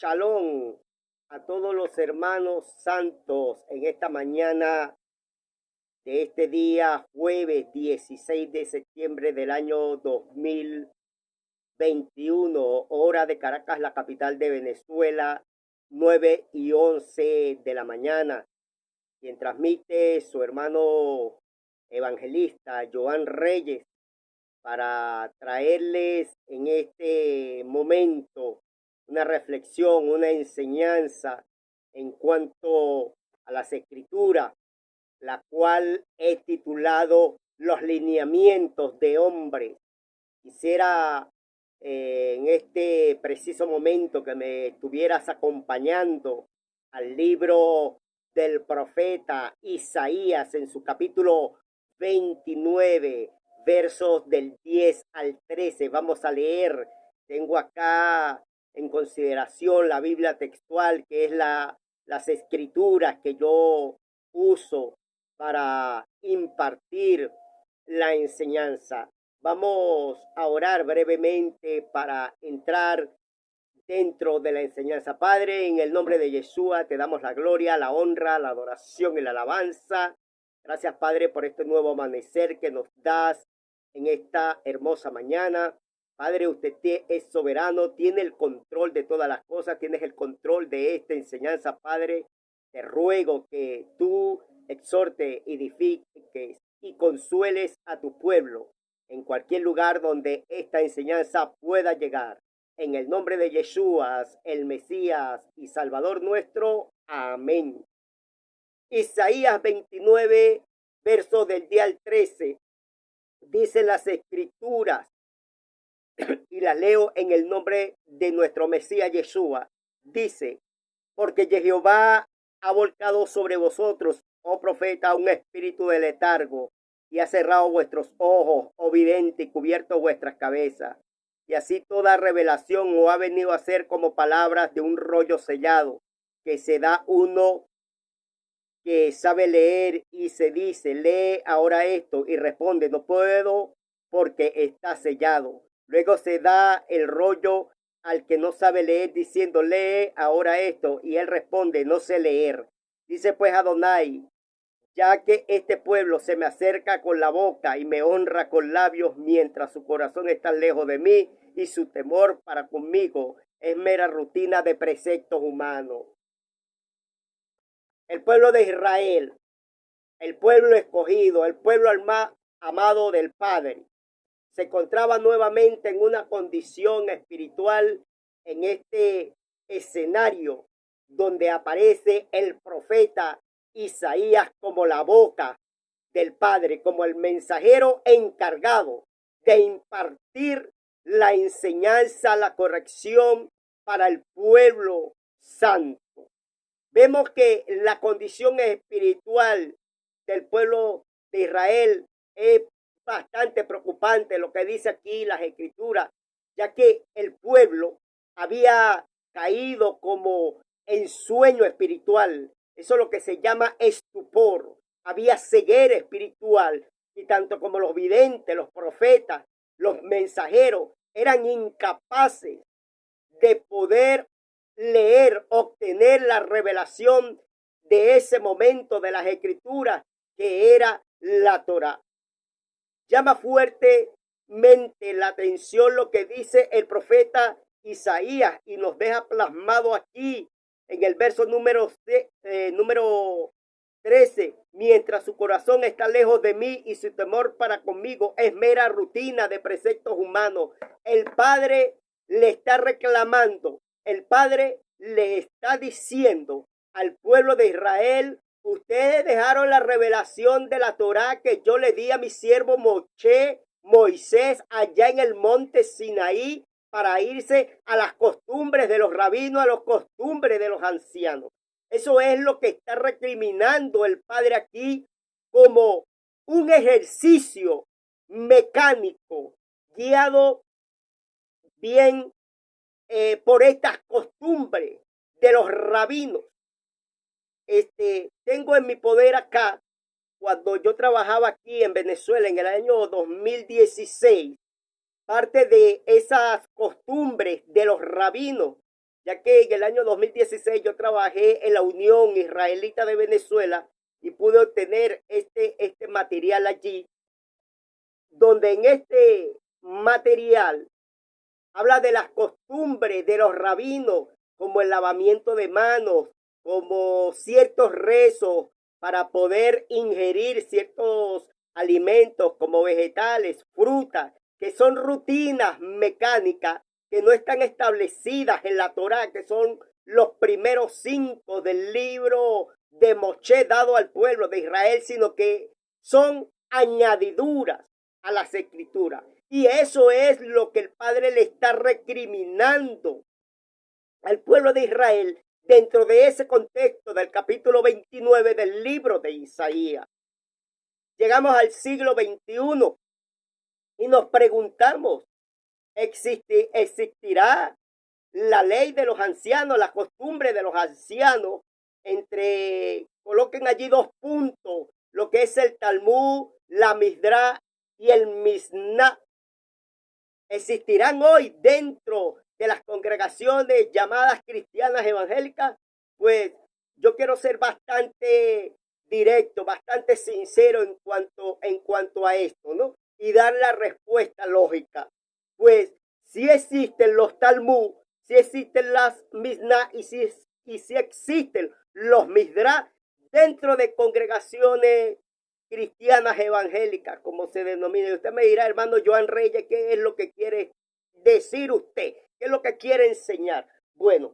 Shalom a todos los hermanos santos en esta mañana de este día, jueves 16 de septiembre del año 2021, hora de Caracas, la capital de Venezuela, 9:11 de la mañana. Quien transmite su hermano evangelista Joan Reyes para traerles en este momento una reflexión, una enseñanza en cuanto a las escrituras, la cual he titulado Los lineamientos de hombres. Quisiera en este preciso momento que me estuvieras acompañando al libro del profeta Isaías en su capítulo 29, versos del 10 al 13. Vamos a leer. Tengo acá en consideración la Biblia textual, que es las escrituras que yo uso para impartir la enseñanza. Vamos a orar brevemente para entrar dentro de la enseñanza. Padre, en el nombre de Yeshua te damos la gloria, la honra, la adoración y la alabanza. Gracias, Padre, por este nuevo amanecer que nos das en esta hermosa mañana. Padre, usted es soberano, tiene el control de todas las cosas, tienes el control de esta enseñanza, Padre. Te ruego que tú exhorte, edifiques y consueles a tu pueblo en cualquier lugar donde esta enseñanza pueda llegar. En el nombre de Yeshua, el Mesías y Salvador nuestro. Amén. Isaías 29, versos del día al 13. Dice las escrituras, y las leo en el nombre de nuestro Mesías Yeshua. Dice, porque Jehová ha volcado sobre vosotros, oh profeta, un espíritu de letargo, y ha cerrado vuestros ojos, oh vidente, y cubierto vuestras cabezas. Y así toda revelación os ha venido a ser como palabras de un rollo sellado, que se da uno que sabe leer y se dice, lee ahora esto, y responde, no puedo porque está sellado. Luego se da el rollo al que no sabe leer diciendo, lee ahora esto, y él responde, no sé leer. Dice pues Adonai, ya que este pueblo se me acerca con la boca y me honra con labios mientras su corazón está lejos de mí y su temor para conmigo es mera rutina de preceptos humanos. El pueblo de Israel, el pueblo escogido, el pueblo amado del Padre, se encontraba nuevamente en una condición espiritual en este escenario donde aparece el profeta Isaías como la boca del Padre, como el mensajero encargado de impartir la enseñanza, la corrección para el pueblo santo. Vemos que la condición espiritual del pueblo de Israel es bastante preocupante, lo que dice aquí las escrituras, ya que el pueblo había caído como en sueño espiritual. Eso es lo que se llama estupor. Había ceguera espiritual, y tanto como los videntes, los profetas, los mensajeros eran incapaces de poder leer, obtener la revelación de ese momento de las escrituras que era la Torá. Llama fuertemente la atención lo que dice el profeta Isaías y nos deja plasmado aquí en el verso número 13. Mientras su corazón está lejos de mí y su temor para conmigo es mera rutina de preceptos humanos. El Padre le está reclamando, el Padre le está diciendo al pueblo de Israel, ustedes dejaron la revelación de la Torá que yo le di a mi siervo Moisés allá en el monte Sinaí para irse a las costumbres de los rabinos, a las costumbres de los ancianos. Eso es lo que está recriminando el Padre aquí como un ejercicio mecánico guiado bien por estas costumbres de los rabinos. Tengo en mi poder acá, cuando yo trabajaba aquí en Venezuela en el año 2016, parte de esas costumbres de los rabinos, ya que en el año 2016 yo trabajé en la Unión Israelita de Venezuela y pude obtener este material allí, donde en este material habla de las costumbres de los rabinos, como el lavamiento de manos, como ciertos rezos para poder ingerir ciertos alimentos como vegetales, frutas, que son rutinas mecánicas que no están establecidas en la Torá, que son los primeros 5 del libro de Moshe dado al pueblo de Israel, sino que son añadiduras a las escrituras. Y eso es lo que el Padre le está recriminando al pueblo de Israel dentro de ese contexto del capítulo 29 del libro de Isaías. Llegamos al siglo XXI y nos preguntamos, ¿existirá la ley de los ancianos, la costumbre de los ancianos? Coloquen allí 2 puntos, lo que es el Talmud, la Misdra y el Misná. ¿Existirán hoy dentro de las congregaciones llamadas cristianas evangélicas? Pues yo quiero ser bastante directo, bastante sincero en cuanto a esto, ¿no? Y dar la respuesta lógica. Pues si existen los Talmud, si existen las Misná y si existen los Misdra dentro de congregaciones cristianas evangélicas, como se denomina. Y usted me dirá, hermano Joan Reyes, ¿qué es lo que quiere decir usted? ¿Qué es lo que quiere enseñar? Bueno,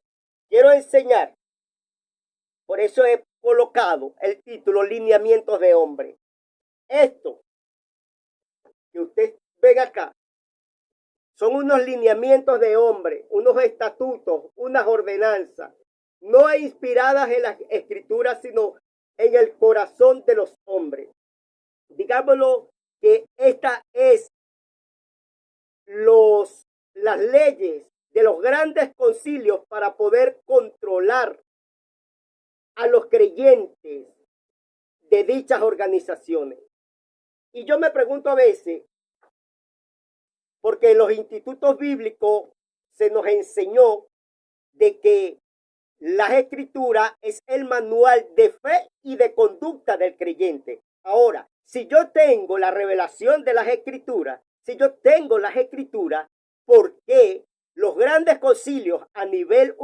quiero enseñar, por eso he colocado el título Lineamientos de Hombre. Esto que usted ve acá son unos lineamientos de hombre, unos estatutos, unas ordenanzas, no inspiradas en las escrituras, sino en el corazón de los hombres. Digámoslo que esta es las leyes de los grandes concilios para poder controlar a los creyentes de dichas organizaciones. Y yo me pregunto a veces, porque en los institutos bíblicos se nos enseñó de que las escrituras es el manual de fe y de conducta del creyente. Ahora, si yo tengo la revelación de las escrituras, ¿por qué los grandes concilios a nivel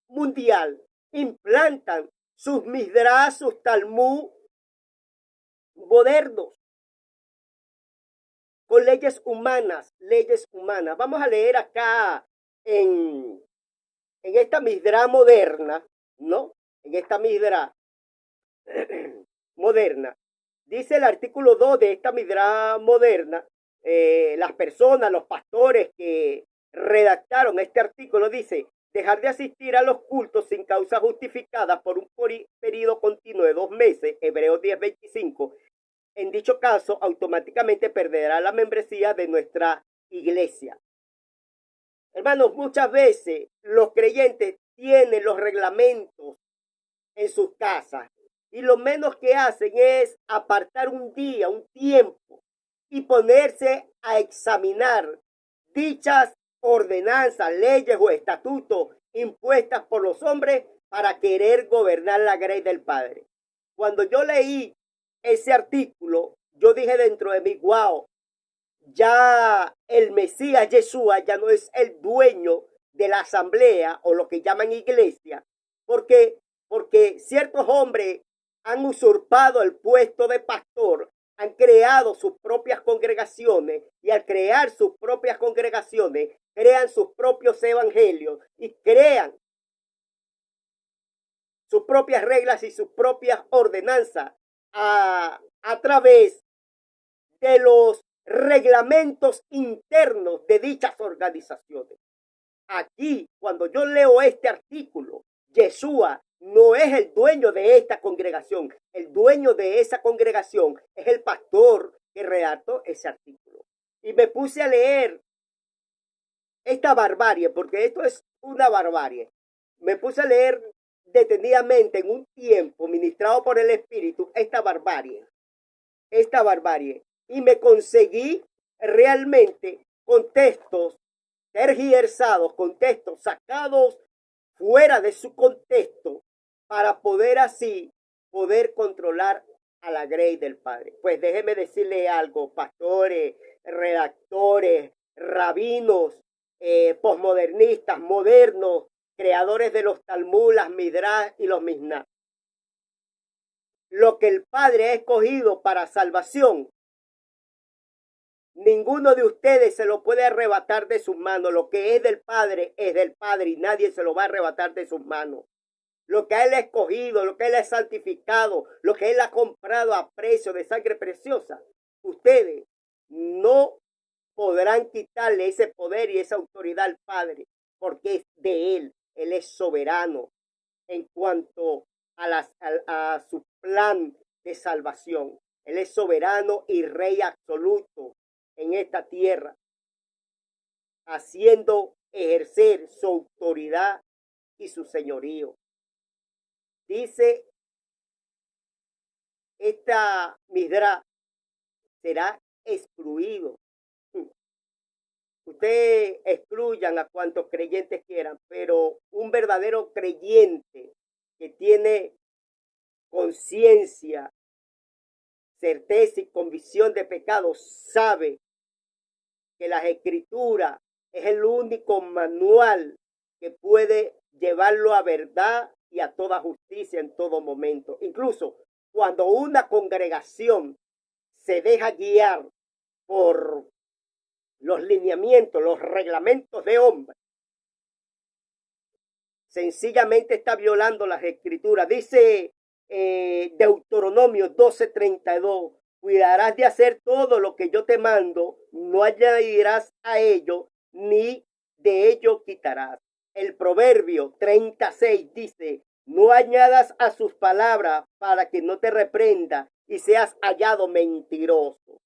mundial implantan sus Misdras, sus Talmud modernos con leyes humanas? Vamos a leer acá en esta Misdra moderna, ¿no? En esta Misdra moderna. Dice el artículo 2 de esta Misdra moderna, las personas, los pastores que redactaron este artículo, dice: dejar de asistir a los cultos sin causa justificada por un periodo continuo de 2 meses, Hebreos 10:25, en dicho caso automáticamente perderá la membresía de nuestra iglesia. Hermanos, muchas veces los creyentes tienen los reglamentos en sus casas y lo menos que hacen es apartar un día, un tiempo y ponerse a examinar dichas ordenanzas, leyes o estatutos impuestas por los hombres para querer gobernar la grey del Padre. Cuando yo leí ese artículo, yo dije dentro de mí, wow, ya el Mesías Yeshua ya no es el dueño de la asamblea o lo que llaman iglesia, porque ciertos hombres han usurpado el puesto de pastor, han creado sus propias congregaciones y al crear sus propias congregaciones crean sus propios evangelios y crean sus propias reglas y sus propias ordenanzas a través de los reglamentos internos de dichas organizaciones. Aquí, cuando yo leo este artículo, Yeshua no es el dueño de esta congregación. El dueño de esa congregación es el pastor que redactó ese artículo. Y me puse a leer esta barbarie, porque esto es una barbarie. Me puse a leer detenidamente en un tiempo ministrado por el Espíritu esta barbarie. Y me conseguí realmente contextos tergiversados, contextos sacados fuera de su contexto para poder así poder controlar a la grey del Padre. Pues déjeme decirle algo, pastores, redactores, rabinos, posmodernistas, modernos, creadores de los Talmud, las Midrash y los Mishnah. Lo que el Padre ha escogido para salvación, ninguno de ustedes se lo puede arrebatar de sus manos. Lo que es del Padre y nadie se lo va a arrebatar de sus manos. Lo que Él ha escogido, lo que Él ha santificado, lo que Él ha comprado a precio de sangre preciosa, ustedes no podrán quitarle ese poder y esa autoridad al Padre, porque es de Él. Él es soberano en cuanto a su plan de salvación. Él es soberano y rey absoluto en esta tierra, haciendo ejercer su autoridad y su señorío. Dice esta Midrash, será excluido. Ustedes excluyan a cuantos creyentes quieran, pero un verdadero creyente que tiene conciencia, certeza y convicción de pecado sabe que las Escrituras es el único manual que puede llevarlo a verdad y a toda justicia en todo momento. Incluso cuando una congregación se deja guiar por los lineamientos, los reglamentos de hombres, sencillamente está violando las Escrituras. Dice Deuteronomio 12:32, cuidarás de hacer todo lo que yo te mando, no añadirás a ello, ni de ello quitarás. El Proverbio 36 dice, no añadas a sus palabras para que no te reprenda y seas hallado mentiroso.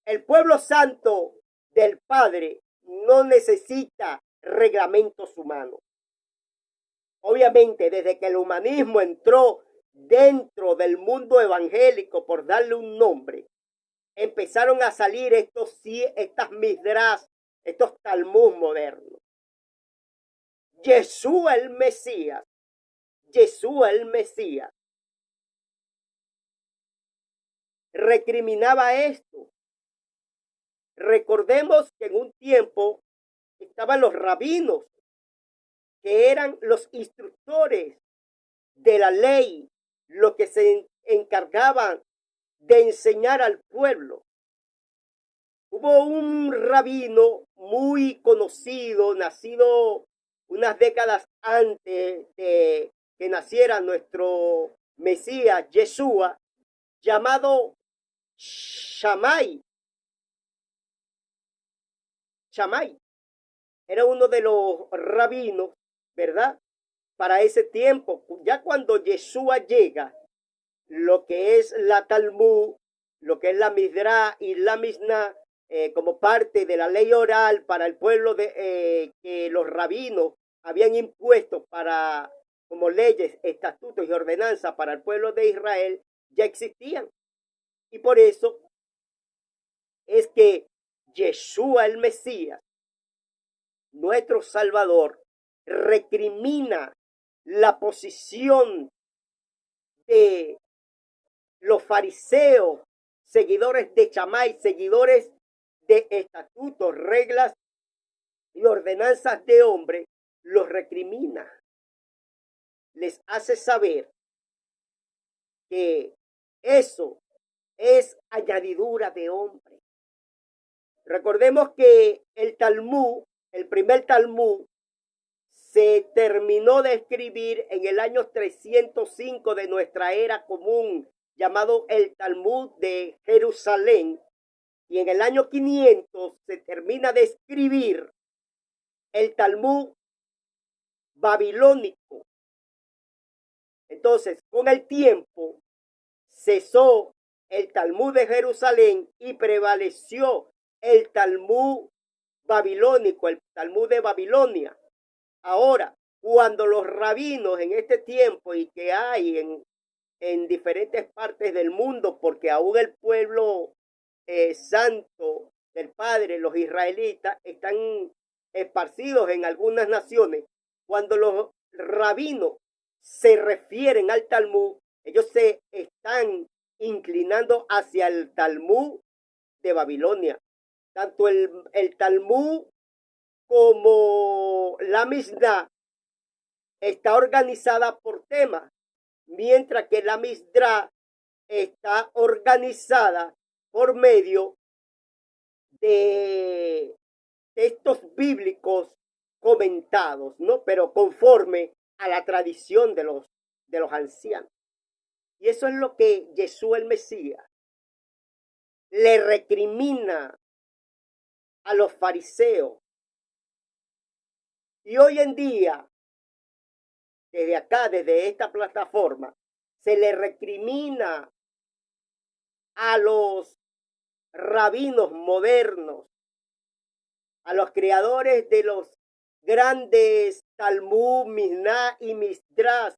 El pueblo santo del Padre no necesita reglamentos humanos. Obviamente, desde que el humanismo entró dentro del mundo evangélico, por darle un nombre, empezaron a salir estas Midrash, estos Talmud modernos. Yeshua el Mesías, recriminaba esto. Recordemos que en un tiempo estaban los rabinos, que eran los instructores de la ley, los que se encargaban de enseñar al pueblo. Hubo un rabino muy conocido, nacido unas décadas antes de que naciera nuestro Mesías, Yeshua, llamado Shammai. Era uno de los rabinos, ¿verdad? Para ese tiempo, ya cuando Yeshua llega, lo que es la Talmud, lo que es la Midrash y la Mishnah, como parte de la ley oral para el pueblo que los rabinos habían impuesto como leyes, estatutos y ordenanzas para el pueblo de Israel, ya existían. Y por eso es que Yeshua el Mesías, nuestro Salvador, recrimina la posición de los fariseos, seguidores de Shammai, seguidores de estatutos, reglas y ordenanzas de hombre, los recrimina. Les hace saber que eso es añadidura de hombre. Recordemos que el Talmud, el primer Talmud, se terminó de escribir en el año 305 de nuestra era común, llamado el Talmud de Jerusalén, y en el año 500 se termina de escribir el Talmud babilónico. Entonces, con el tiempo, cesó el Talmud de Jerusalén y prevaleció el Talmud babilónico, el Talmud de Babilonia. Ahora, cuando los rabinos en este tiempo y que hay en diferentes partes del mundo, porque aún el pueblo santo del Padre, los israelitas, están esparcidos en algunas naciones, cuando los rabinos se refieren al Talmud, ellos se están inclinando hacia el Talmud de Babilonia. Tanto el Talmud como la Mishnah está organizada por temas, mientras que la Mishnah está organizada por medio de textos bíblicos comentados, ¿no? Pero conforme a la tradición de los ancianos. Y eso es lo que Jesús el Mesías le recrimina a los fariseos. Y hoy en día, desde acá, desde esta plataforma, se le recrimina a los rabinos modernos, a los creadores de los grandes Talmud, Mishnah y Midrash,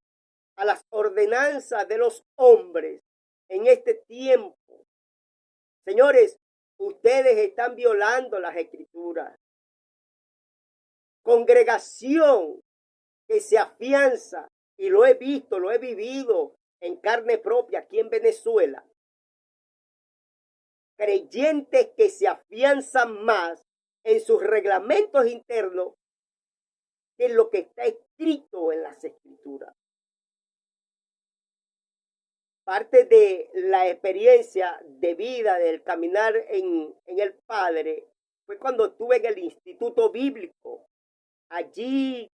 a las ordenanzas de los hombres en este tiempo. Señores, ustedes están violando las escrituras. Congregación que se afianza, y lo he visto, lo he vivido en carne propia aquí en Venezuela. Creyentes que se afianzan más en sus reglamentos internos que en lo que está escrito en las escrituras. Parte de la experiencia de vida, del caminar en el Padre, fue cuando estuve en el Instituto Bíblico. Allí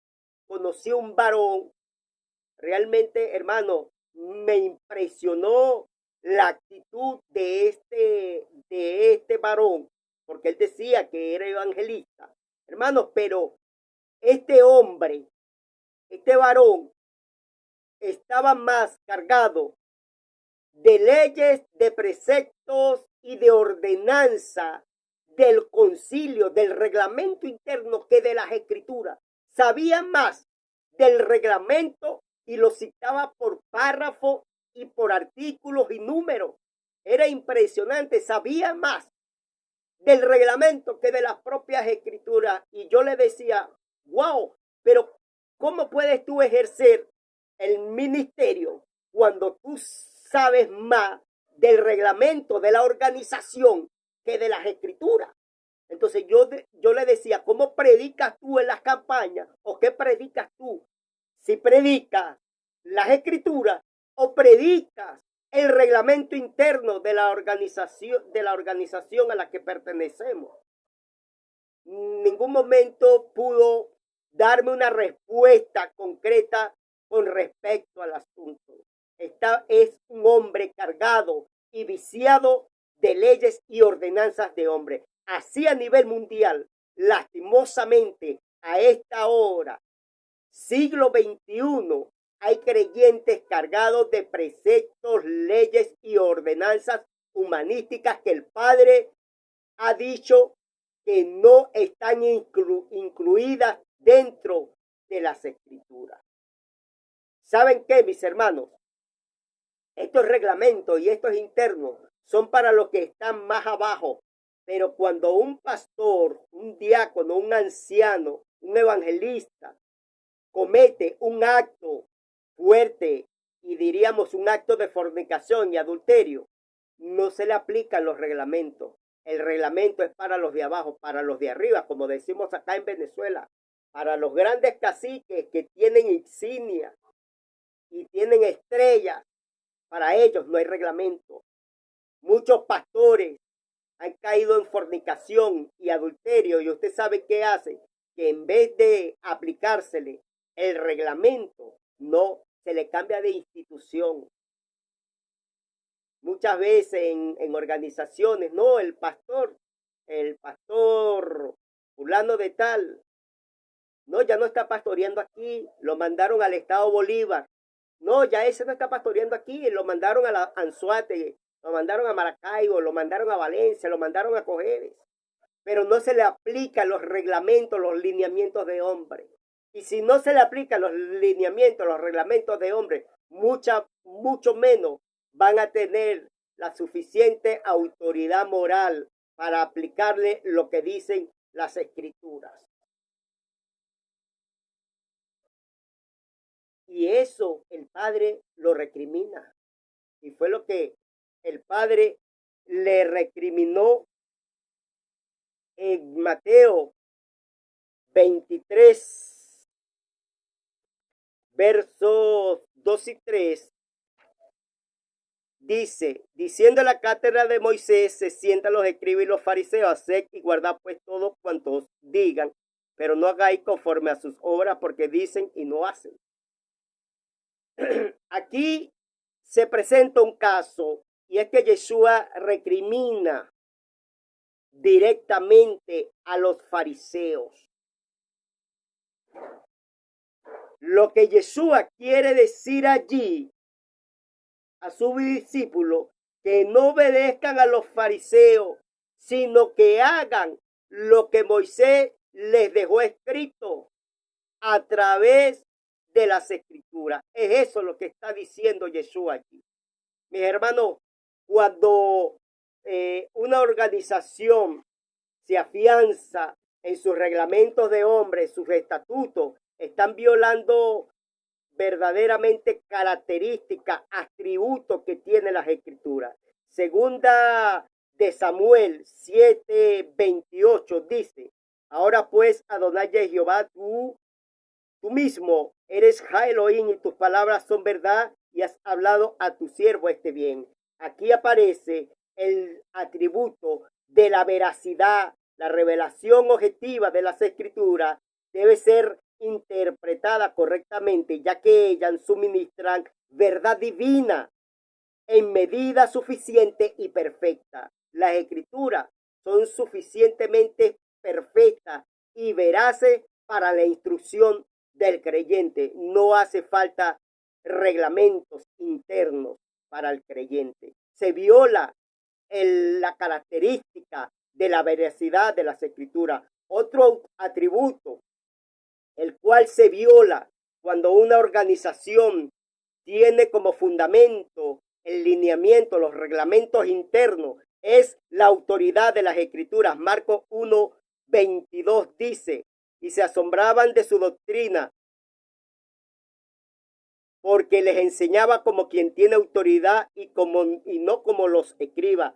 conocí a un varón, realmente, hermano, me impresionó la actitud de este varón, porque él decía que era evangelista. Hermano, pero este hombre, este varón, estaba más cargado de leyes, de preceptos y de ordenanza del concilio, del reglamento interno que de las escrituras. Sabía más del reglamento y lo citaba por párrafo y por artículos y números. Era impresionante, sabía más del reglamento que de las propias escrituras. Y yo le decía, wow, pero ¿cómo puedes tú ejercer el ministerio cuando tú sabes más del reglamento de la organización que de las escrituras? Entonces yo le decía, ¿cómo predicas tú en las campañas? ¿O qué predicas tú? Si predicas las escrituras o predicas el reglamento interno de la organización a la que pertenecemos. En ningún momento pudo darme una respuesta concreta con respecto al asunto. Es un hombre cargado y viciado de leyes y ordenanzas de hombre. Así a nivel mundial, lastimosamente, a esta hora, siglo XXI, hay creyentes cargados de preceptos, leyes y ordenanzas humanísticas que el Padre ha dicho que no están incluidas dentro de las escrituras. ¿Saben qué, mis hermanos? Estos reglamentos y estos internos son para los que están más abajo. Pero cuando un pastor, un diácono, un anciano, un evangelista comete un acto fuerte y diríamos un acto de fornicación y adulterio, no se le aplican los reglamentos. El reglamento es para los de abajo, para los de arriba, como decimos acá en Venezuela, para los grandes caciques que tienen insignia y tienen estrellas. Para ellos no hay reglamento. Muchos pastores han caído en fornicación y adulterio, y usted sabe qué hacen, que en vez de aplicársele el reglamento, no, se le cambia de institución. Muchas veces en organizaciones, no, el pastor fulano de tal, no, ya no está pastoreando aquí, lo mandaron al estado Bolívar. No, ya ese no está pastoreando aquí, lo mandaron a la Anzoátegui, lo mandaron a Maracaibo, lo mandaron a Valencia, lo mandaron a Cojedes. Pero no se le aplican los reglamentos, los lineamientos de hombre. Y si no se le aplican los lineamientos, los reglamentos de hombre, mucho menos van a tener la suficiente autoridad moral para aplicarle lo que dicen las escrituras. Y eso el Padre lo recrimina. Y fue lo que el Padre le recriminó en Mateo 23, versos 2 y 3. Dice, diciendo la cátedra de Moisés, se sientan los escribas y los fariseos, haced y guardad pues todo cuanto os digan, pero no hagáis conforme a sus obras, porque dicen y no hacen. Aquí se presenta un caso, y es que Yeshua recrimina directamente a los fariseos. Lo que Yeshua quiere decir allí a sus discípulos, que no obedezcan a los fariseos, sino que hagan lo que Moisés les dejó escrito a través de las escrituras. Es eso lo que está diciendo Yeshua aquí. Mis hermanos, cuando una organización se afianza en sus reglamentos de hombres, sus estatutos, están violando verdaderamente características, atributos que tiene las escrituras. Segunda de Samuel 7:28 dice, ahora pues Adonai Jehová, tú mismo eres Ja Elohim y tus palabras son verdad y has hablado a tu siervo este bien. Aquí aparece el atributo de la veracidad, la revelación objetiva de las escrituras debe ser interpretada correctamente, ya que ellas suministran verdad divina en medida suficiente y perfecta. Las escrituras son suficientemente perfectas y veraces para la instrucción del creyente. No hace falta reglamentos internos para el creyente. Se viola la característica de la veracidad de las escrituras. Otro atributo, el cual se viola cuando una organización tiene como fundamento el lineamiento, los reglamentos internos, es la autoridad de las escrituras. Marcos 1:22 dice, y se asombraban de su doctrina, porque les enseñaba como quien tiene autoridad y no como los escribas.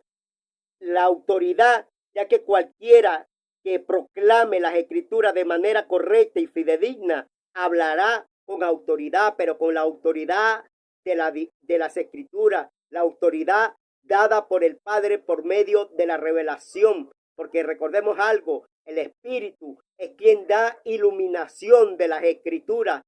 La autoridad, ya que cualquiera que proclame las escrituras de manera correcta y fidedigna hablará con autoridad, pero con la autoridad de las escrituras, la autoridad dada por el Padre por medio de la revelación, porque recordemos algo, el Espíritu es quien da iluminación de las escrituras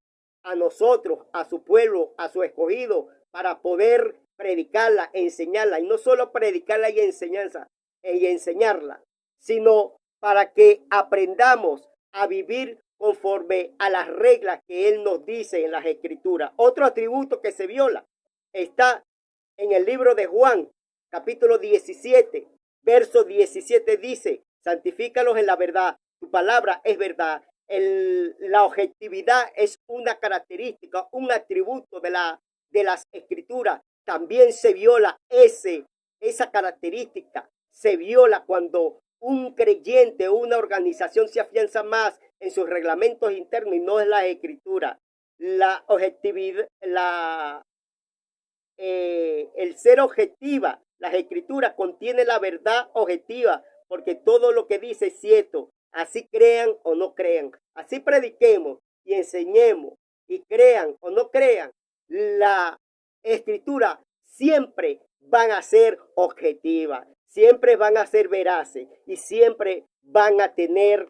a nosotros, a su pueblo, a su escogido, para poder predicarla, enseñarla, y no solo predicarla y enseñarla, sino para que aprendamos a vivir conforme a las reglas que Él nos dice en las escrituras. Otro atributo que se viola está en el libro de Juan, capítulo 17, verso 17 dice, santifícalos en la verdad, tu palabra es verdad. La objetividad es una característica, un atributo de las escrituras. También se viola esa característica. Se viola cuando un creyente o una organización se afianza más en sus reglamentos internos y no es la escritura. La objetividad, el ser objetiva, las escrituras contienen la verdad objetiva, porque todo lo que dice es cierto, así crean o no crean, así prediquemos y enseñemos y crean o no crean, la escritura siempre van a ser objetivas, siempre van a ser veraces y siempre van a tener